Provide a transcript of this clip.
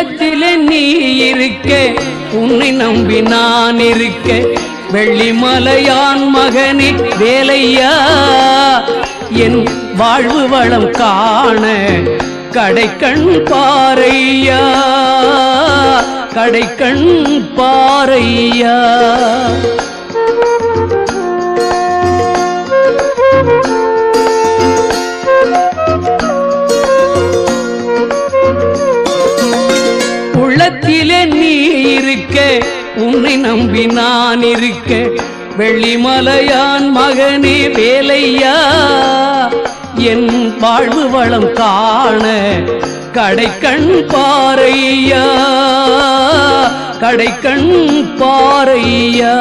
உள்ளத்திலே நீ இருக்க உன்னை நம்பி நான் இருக்க வெள்ளிமலையான் மகனே வேலையா என் வாழ்வு வளம் காண கடைக்கண் பாரையா கடைக்கண் பாரையா உள்ளத்திலே நீ இருக்க உன்னை நம்பி நான் இருக்க வெள்ளிமலையான் மகனே வேலையா என் வாழ்வு வளம் காண கடைக்கண் பாரையா கடைக்கண் பாரையா